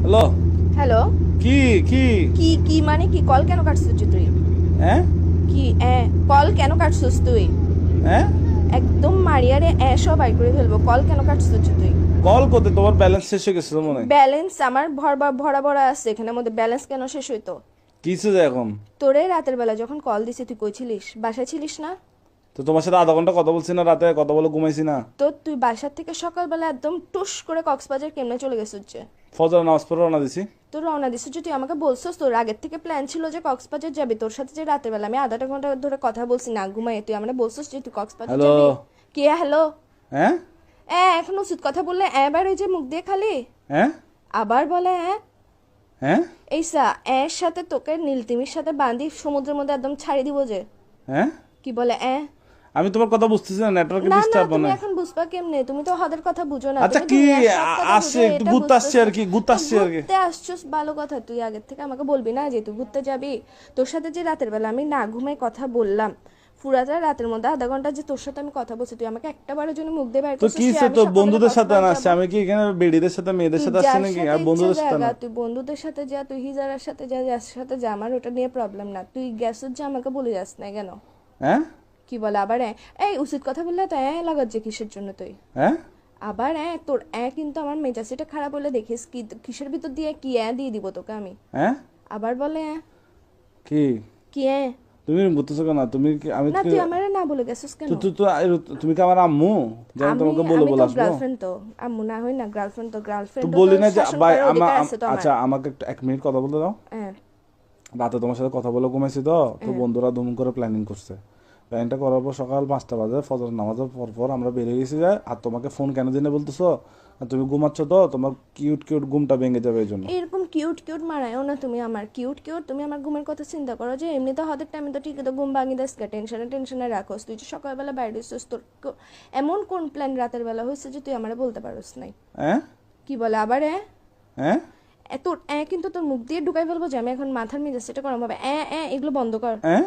Hello. Hello. কি কি কি কি মানে কি? কল কেন কাটছিস তুই? হ্যাঁ কি কল কেন কাটছিস তুই? হ্যাঁ একদম মারিয়ারে সব বাই করে ফেলবো। কল কেন কাটছিস তুই? কল করতে তোমার ব্যালেন্স শেষ হয়ে গেছে তো মনে হয়। ব্যালেন্স আমার ভরা ভরা ভরা আছে এখানের মধ্যে। ব্যালেন্স কেন শেষ হইতো? কিসে যায় এখন? তোরে রাতের বেলা যখন কল দিছি তুই কইছিলিস বাসায় ছিলিস না? তো তোমার সাথে আধা ঘন্টা কথা বলছি না, রাতে কথা বলে ঘুমাইছি না। তো তুই বাসার থেকে সকালবেলা একদম টুস করে কক্সবাজার কেমনে চলে গেছিস যে? ফজর নামাজ পড়ে রওনা দিছি। তোর রওনা দিছিস যে, তুই আমাকে বলছিস তোর আগের থেকে প্ল্যান ছিল যে কক্সবাজার যাবি। তোর সাথে যে রাতের বেলা আমি আধাটা ঘন্টা ধরে কথা বলছি না ঘুমাই, তুই আমরা বলছিস যে তুই কক্সবাজার হ্যালো। যাবি। কে হ্যালো? হ্যাঁ এখন উচিত কথা বললে এবার ওই যে মুখ দিয়ে খালি হ্যাঁ আবার বলে হ্যাঁ এইসা এর সাথে তোকে নীলতিমির সাথে বাঁধি সমুদ্রের মধ্যে একদম ছাড়ি দিব যে। হ্যাঁ কি বলে আমি তোমার কথা বুঝতেছি না, নেটওয়ার্কে না না ডিস্টার্ব তুমি মানে। এখন বুঝবা কেমনে? তুমি তো হাদের কথা বুঝো না। আচ্ছা তুমি কি দুনিয়ার সব কথা আসছে, বুঝো, একটু এটা ঘুরতে আসছে আর বুঝতেছো। কি, ঘুরতে তো আসছে আর কি। ঘুরতে আসছস ভালো কথা, তুই আগের থেকে আমাকে বলবি না যে তুই ঘুরতে যাবি? তোর সাথে যে রাতের বেলা আমি না ঘুমাই কথা বললাম, পুরাটা রাতের মধ্যে আধা ঘন্টা যে তোর সাথে আমি কথা বলছি, তুই আমাকে একটা বারের জন্য মুখ দিয়ে বাইর তো করছিস কি যে সে আমি তো সকালবেলা বন্ধুদের সাথে কক্সবাজার আসছে, যাবো? আমি কি এখানে বেডিদের সাথে মেয়েদের তুই সাথে আসছি যার নাকি? সাথে আর ইচ্ছা বন্ধুদের সাথে জায়গা, না। তুই বন্ধুদের সাথে যা, তুই হিজারার সাথে যা, যার সাথে যা, আমার ওটা নিয়ে প্রবলেম না। তুই গেছিস যে আমাকে বলে যাস না কেন? হ্যাঁ কি বলে আবার এই উচিত কথা বললে তো লাগাত যে কিসের জন্য তুই? হ্যাঁ আবার তোর কিন্তু আমার মেজাজটা খারাপ হলে দেখিস কি কিসের ভিতর দিয়ে কি দিয়ে দিব তোকে আমি। হ্যাঁ আবার বলে কি কি তুমি বুঝতেছো কেন? তুমি কি আমি না তুই আমারে না বলে গেছিস কেন? তুমি কি আমার আম্মু যে আমি তোমাকে বলে আমি বলে তো আসবো? গার্লফ্রেন্ড, তো আম্মু না হই না গার্লফ্রেন্ড, তো তো গার্লফ্রেন্ড বলি না যে ভাই আছে তো আমার। আচ্ছা আমাকে একটু 1 মিনিট কথা বলতে দাও। হ্যাঁ রাতে তোমার সাথে কথা বলে ঘুমাইছি তো তো বন্ধুরা দুম করে প্ল্যানিং করছে। প্ল্যানিংটা করার পর সকাল 5টা বাজে ফজর নামাজের পর পর আমরা বেরিয়ে গেছি যায়। আর তোমাকে ফোন কেন দিনে বলতেছো? আর তুমি ঘুমাচ্ছ তো, তোমার কিউট কিউট ঘুমটা ভেঙে যাবে এই জন্য। এরকম কিউট কিউট মারায়ও না তুমি আমার। কিউট কিউট তুমি আমার ঘুমের কথা চিন্তা করো যে এমনি তো হাতের টাইমে তো ঠিকই তো ঘুম ভাঙি দেস কে, টেনশনে টেনশনে রাখোস। তুই যে সকালবেলা বাইরে হইছিস, তোর এমন কোন প্ল্যান রাতের বেলা হয়েছে যে তুই আমারে বলতে পারোস নাই? হ্যাঁ কি বলে আবার হ্যাঁ তোর কিন্তু তোর মুখ দিয়ে ঢুকাই ফেলবো যে আমি এখন মাথার মেজাজ সেটা করাম হবে। এগুলো বন্ধ কর। হ্যাঁ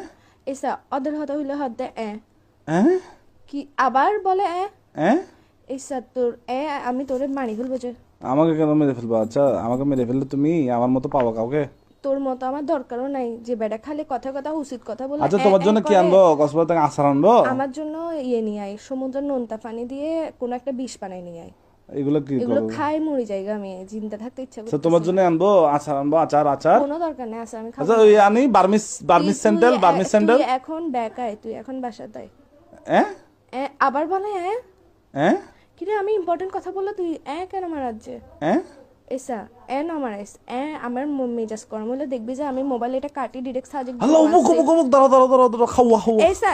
এসা অদের হতা হইলে হাত দে হ্যাঁ কি আবার বলে হ্যাঁ এসা তোর আমি তোরে মানি ফেলবো যে। আমাকে কেন মেরে ফেলবো? আচ্ছা আমাকে মেরে ফেললে তুমি আমার মতো পাবো কাউকে? তোর মতো আমার দরকারও নাই যে বেটা খালি কথা কথা উচিত কথা বলে। আচ্ছা তোমার জন্য কি আনবো? কক্সবাজার থেকে আচার আনবো? আমার জন্য নিয়ে আয়, সমুদ্রের নোনতা পানি দিয়ে কোন একটা বিষ বানাই নিয়ে আয়। এগুলো কি এগুলো করবো? খাই মরি জায়গা, আমি জিন্দা থাকতে ইচ্ছা আচ্ছা করতেছে তোমার না। জন্য আনবো আচার, আনবো আচার আচার। কোনো দরকার নেই আছে আমি খাবো আচ্ছা না। ওই আনি Burmese Burmese sandal, Burmese sandal. তুই এখন বেকায়, তুই এখন বাসাতে আয়। হ্যাঁ আবার বলে হ্যাঁ কিরে আমি ইম্পর্টেন্ট কথা বললে তুই কেন আমার রাজ্যে হ্যাঁ এসা না মারাইস। আমার মেজাজ গরম হলে দেখবি যে আমি মোবাইলে এটা কাটি ডিরেক্ট সাজে হ্যালো অমুক অমুক অমুক, দাঁড়াও দাঁড়াও দাঁড়াও দাঁড়াও, খাওয়া খাওয়া। এসা